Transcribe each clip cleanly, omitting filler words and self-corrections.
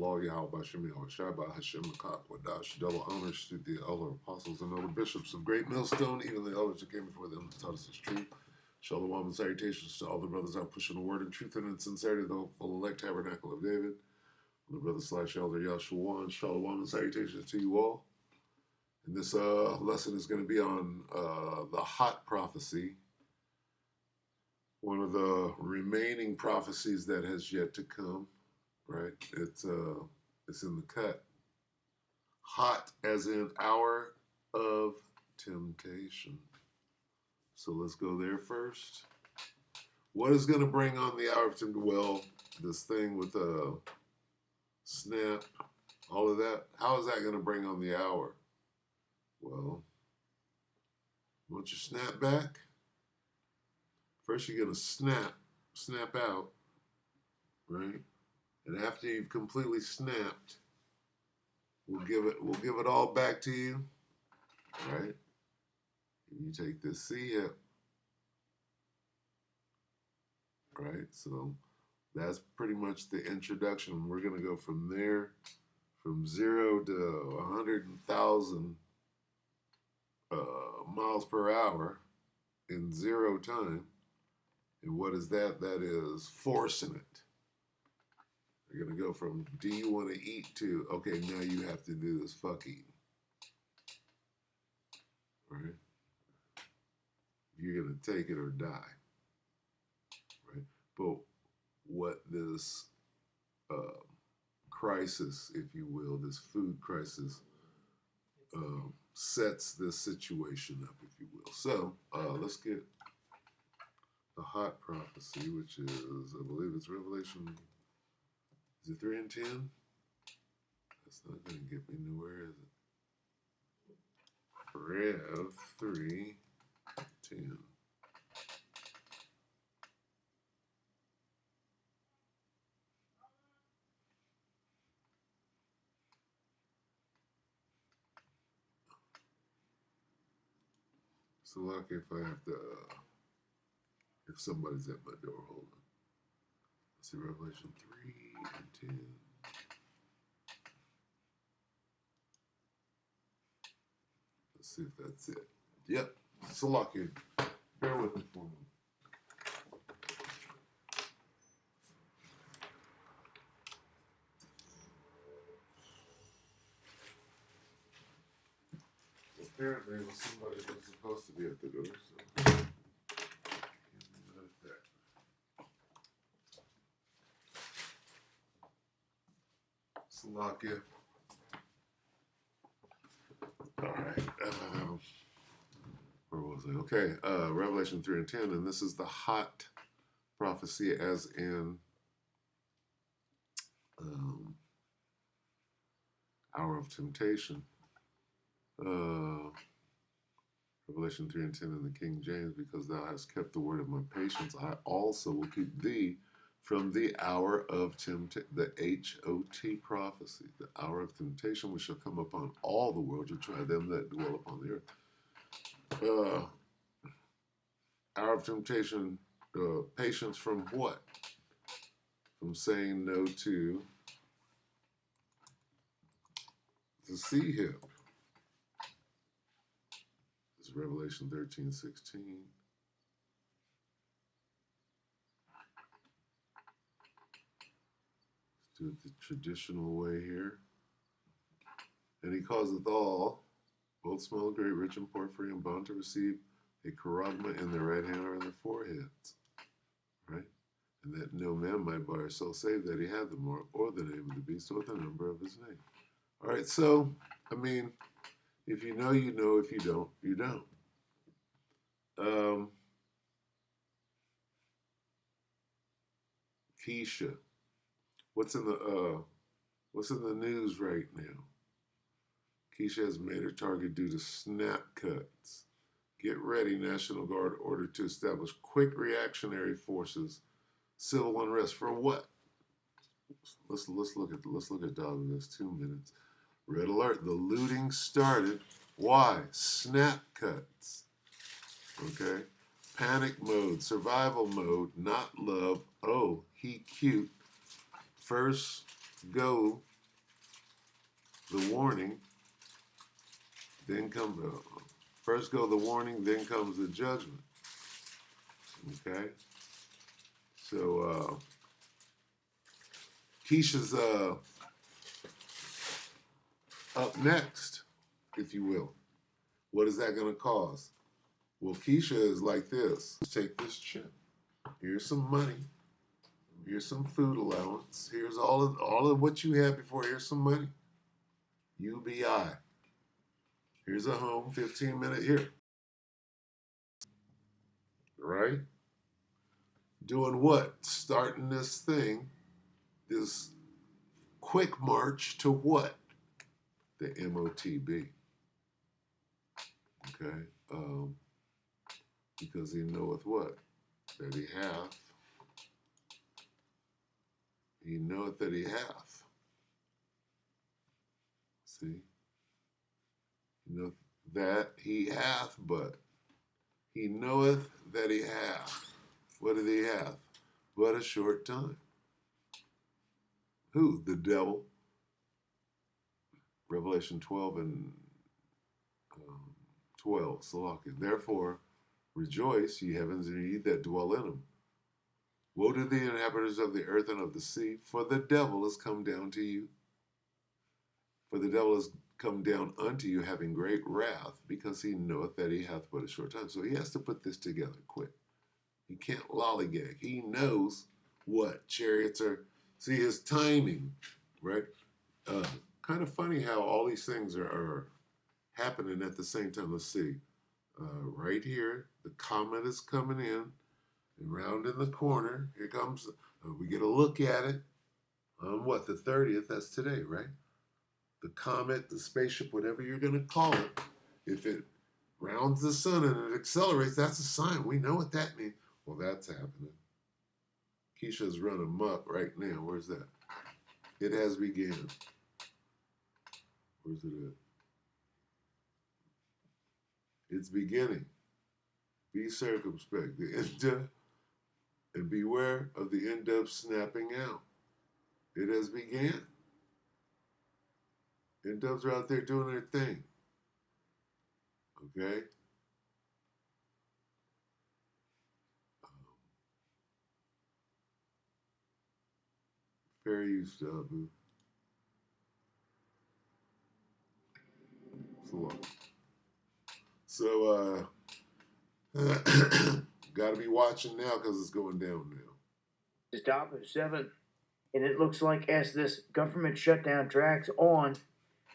Allah Yahweh Shemi Shabbat Hashem Makat Wadash. Double honors to the elder apostles and elder bishops of Great Millstone, even the elders that came before them taught us his truth. Shalom and salutations to all the brothers out pushing the word in truth and in sincerity, the hopeful elect tabernacle of David. The brother / elder Yahshua. Shalom and salutations to you all. And this lesson is going to be on the hot prophecy, one of the remaining prophecies that has yet to come. Right? It's in the cut. Hot as in hour of temptation. So let's go there first. What is going to bring on the hour of temptation? Well, this thing with snap, all of that. How is that going to bring on the hour? Well, once you snap back, first you're going to snap out, right? And after you've completely snapped, we'll give it all back to you, right? You take this C hip, right? So that's pretty much the introduction. We're going to go from there, from 0 to 100,000 miles per hour in 0 time. And what is that? That is forcing it. You're going to go from, do you want to eat, to, okay, now you have to do this fuck eating. Right? You're going to take it or die. Right? But what this crisis, if you will, this food crisis, sets this situation up, if you will. So let's get the hot prophecy, which is, I believe it's Revelation, is it 3 and 10? That's not going to get me nowhere, is it? Rev 3, 10. So lucky if I have to, if somebody's at my door, hold on. Let's see, Revelation 3 and 10. Let's see if that's it. Yep, so lucky. Bear with me for a moment. Apparently, it was somebody that was supposed to be at the door, so. Slovakia. All right. Where was I? Okay. Revelation 3 and 10, and this is the hot prophecy, as in hour of temptation. Revelation 3 and 10 in the King James, because thou hast kept the word of my patience, I also will keep thee from the hour of temptation, the H.O.T. prophecy, the hour of temptation which shall come upon all the world to try them that dwell upon the earth. Hour of temptation, patience from what? From saying no to the C hip. This is Revelation 13:16. Do it the traditional way here. And he causeth all, both small, great, rich, and poor, free, and bond, to receive a charagma in their right hand or in their foreheads. Right? And that no man might buy or sell save that he had the mark or the name of the beast or the number of his name. All right, so, I mean, if you know, you know. If you don't, you don't. Keisha. What's in the news right now? Keisha has made her target due to snap cuts. Get ready, National Guard ordered to establish quick reactionary forces, civil unrest for what? Let's look at dog in this 2 minutes. Red alert, the looting started. Why? Snap cuts. Okay? Panic mode, survival mode, not love. Oh, he cute. First go the warning, then comes first go the warning, then comes the judgment. Okay, so Keisha's up next, if you will. What is that going to cause? Well, Keisha is like this. Take this chip. Here's some money. Here's some food allowance. Here's all of what you had before. Here's some money. UBI. Here's a home, 15-minute here. Right? Doing what? Starting this thing, this quick march to what? The MOTB. Okay? Because he knoweth what? That he hath. He knoweth that he hath. See? You know that he hath, but he knoweth that he hath. What did he have? But a short time. Who? The devil. Revelation 12 and 12. Salakia. Therefore, rejoice, ye heavens, and ye that dwell in them. Woe to the inhabitants of the earth and of the sea, for the devil is come down to you. For the devil is come down unto you, having great wrath, because he knoweth that he hath but a short time. So he has to put this together quick. He can't lollygag. He knows what chariots are. See his timing, right? Kind of funny how all these things are happening at the same time. Let's see. Right here, the comet is coming in, and round in the corner, here comes. We get a look at it on what, the 30th? That's today, right? The comet, the spaceship, whatever you're going to call it. If it rounds the sun and it accelerates, that's a sign. We know what that means. Well, that's happening. Keisha's running amok right now. Where's that? It has begun. Where's it at? It's beginning. Be circumspect. The end and beware of the end of snapping out. It has began. End doves are out there doing their thing. Okay? Fair use, boo. So, got to be watching now because it's going down now. The top of 7, and it looks like as this government shutdown drags on,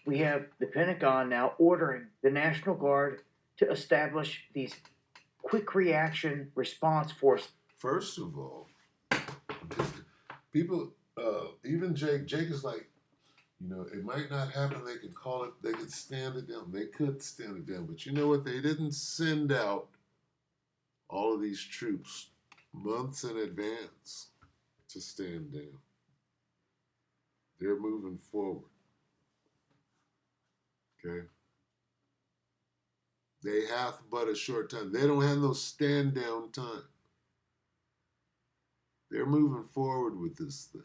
we have the Pentagon now ordering the National Guard to establish these quick reaction response force. First of all, people, even Jake is like, it might not happen. They could call it, they could stand it down. They could stand it down. But you know what? They didn't send out all of these troops months in advance to stand down. They're moving forward. Okay? They hath but a short time. They don't have no stand down time. They're moving forward with this thing.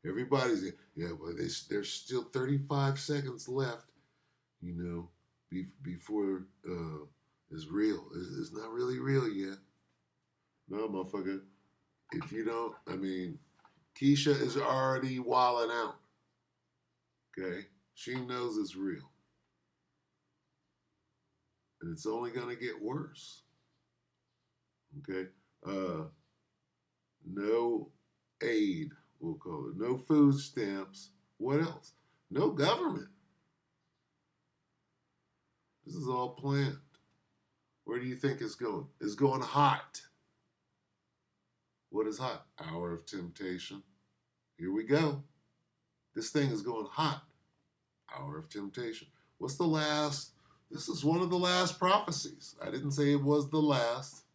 Everybody's, well, there's still 35 seconds left, before it's real. It's not really real yet. No, motherfucker. If you don't, Keisha is already wilding out. Okay? She knows it's real. And it's only going to get worse. Okay? No aid, we'll call it. No food stamps. What else? No government. This is all planned. Where do you think it's going? It's going hot. What is hot? Hour of temptation. Here we go. This thing is going hot. Hour of temptation. What's the last? This is one of the last prophecies. I didn't say it was the last,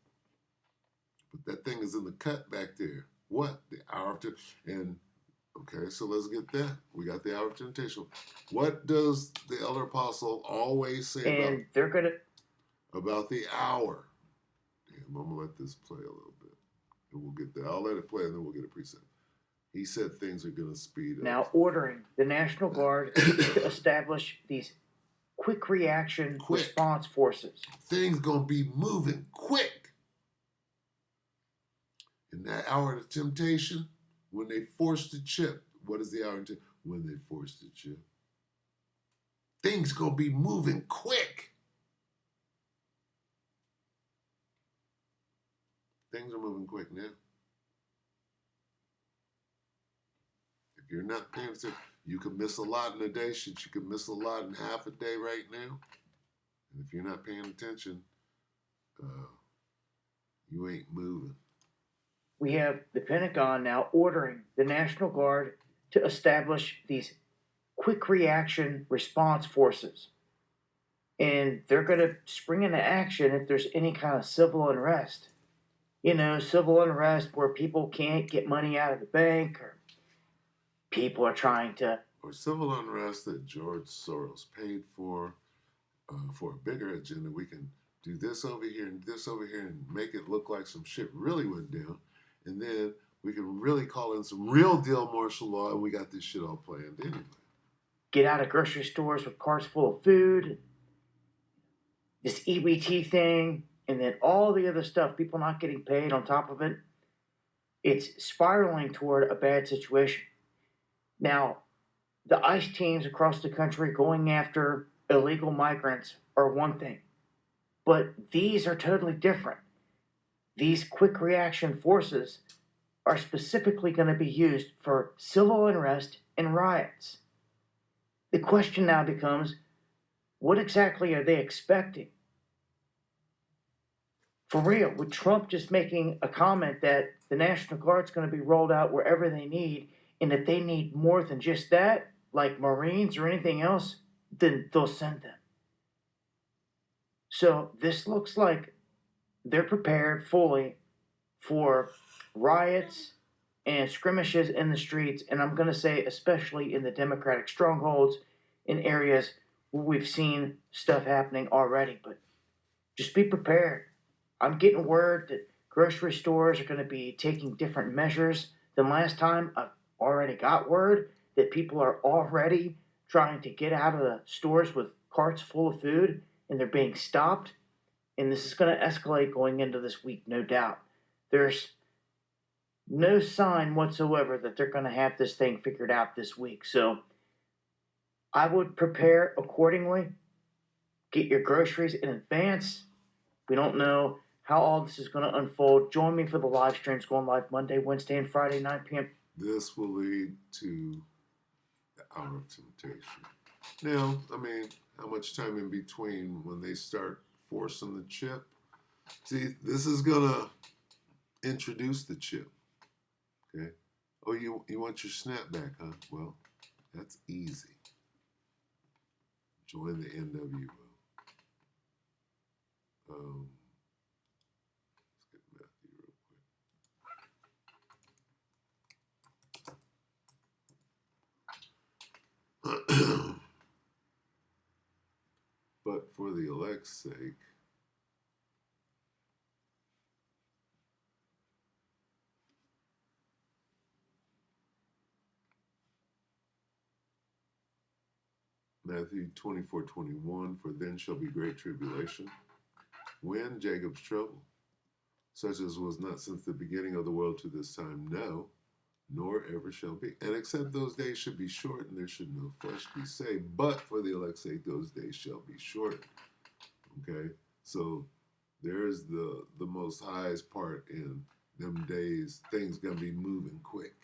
but that thing is in the cut back there. What? The hour of temptation. And okay, so let's get that. We got the hour of temptation. What does the elder apostle always say about the hour? Damn, I'm gonna let this play a little bit. And we'll get that. I'll let it play and then we'll get a precept. He said things are going to speed up. Now ordering the National Guard to establish these quick reaction response forces. Things going to be moving quick. In that hour of temptation, when they force the chip, what is the hour of temptation? When they force the chip. Things going to be moving quick. Things are moving quick now. If you're not paying attention, you could miss a lot in a day. Shit, you could miss a lot in half a day right now. And if you're not paying attention, you ain't moving. We have the Pentagon now ordering the National Guard to establish these quick reaction response forces. And they're going to spring into action if there's any kind of civil unrest. You know, civil unrest where people can't get money out of the bank, or people are trying to. Or civil unrest that George Soros paid for a bigger agenda. We can do this over here and this over here and make it look like some shit really went down. And then we can really call in some real deal martial law, and we got this shit all planned anyway. Get out of grocery stores with carts full of food, this EBT thing, and then all the other stuff, people not getting paid on top of it. It's spiraling toward a bad situation. Now, the ICE teams across the country going after illegal migrants are one thing, but these are totally different. These quick reaction forces are specifically going to be used for civil unrest and riots. The question now becomes, what exactly are they expecting? For real, with Trump just making a comment that the National Guard's going to be rolled out wherever they need, and if they need more than just that, like Marines or anything else, then they'll send them. So this looks like they're prepared fully for riots and skirmishes in the streets, and I'm going to say especially in the Democratic strongholds in areas where we've seen stuff happening already. But just be prepared. I'm getting word that grocery stores are going to be taking different measures than last time. I've already got word that people are already trying to get out of the stores with carts full of food, and they're being stopped. And this is going to escalate going into this week, no doubt. There's no sign whatsoever that they're going to have this thing figured out this week. So I would prepare accordingly. Get your groceries in advance. We don't know how all this is going to unfold. Join me for the live streams going live Monday, Wednesday, and Friday, 9 p.m. This will lead to the hour of temptation. Now, I mean, how much time in between when they start forcing the chip? See, this is going to introduce the chip. Okay? Oh, you want your snapback, huh? Well, that's easy. Join the NWO. Let's get Matthew real quick. But for the elect's sake, Matthew 24:21, for then shall be great tribulation. When? Jacob's trouble, such as was not since the beginning of the world to this time, no, nor ever shall be. And except those days should be short, and there should no flesh be saved. But for the elect's sake, those days shall be shortened. Okay? So there's the most highest part in them days. Things going to be moving quick.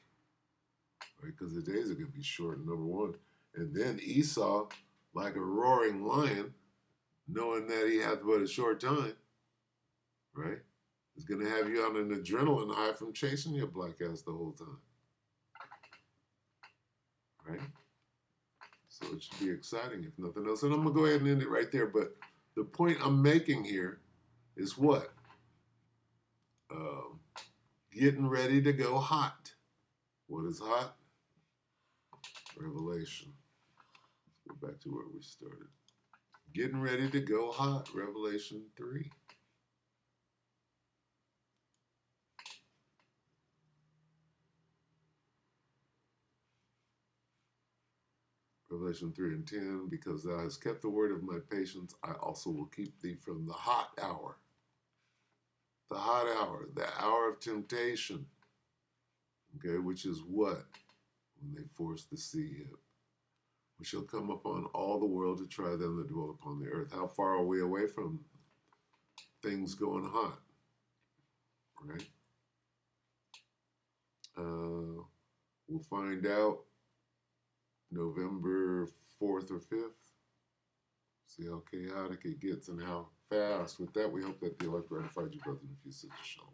Right? Because the days are going to be short, number one. And then Esau, like a roaring lion, knowing that he has but a short time, right, is going to have you on an adrenaline high from chasing your black ass the whole time. Right? So it should be exciting, if nothing else. And I'm going to go ahead and end it right there. But the point I'm making here is what? Getting ready to go hot. What is hot? Revelation. Let's go back to where we started. Getting ready to go hot. Revelation 3. Revelation 3 and 10, because thou hast kept the word of my patience, I also will keep thee from the hot hour. The hot hour, the hour of temptation. Okay, which is what? When they force the sea hip. We shall come upon all the world to try them that dwell upon the earth. How far are we away from things going hot? Right? We'll find out November 4th or 5th. See how chaotic it gets and how fast. With that, we hope that the elect ratified you, brother, and if you said shalom.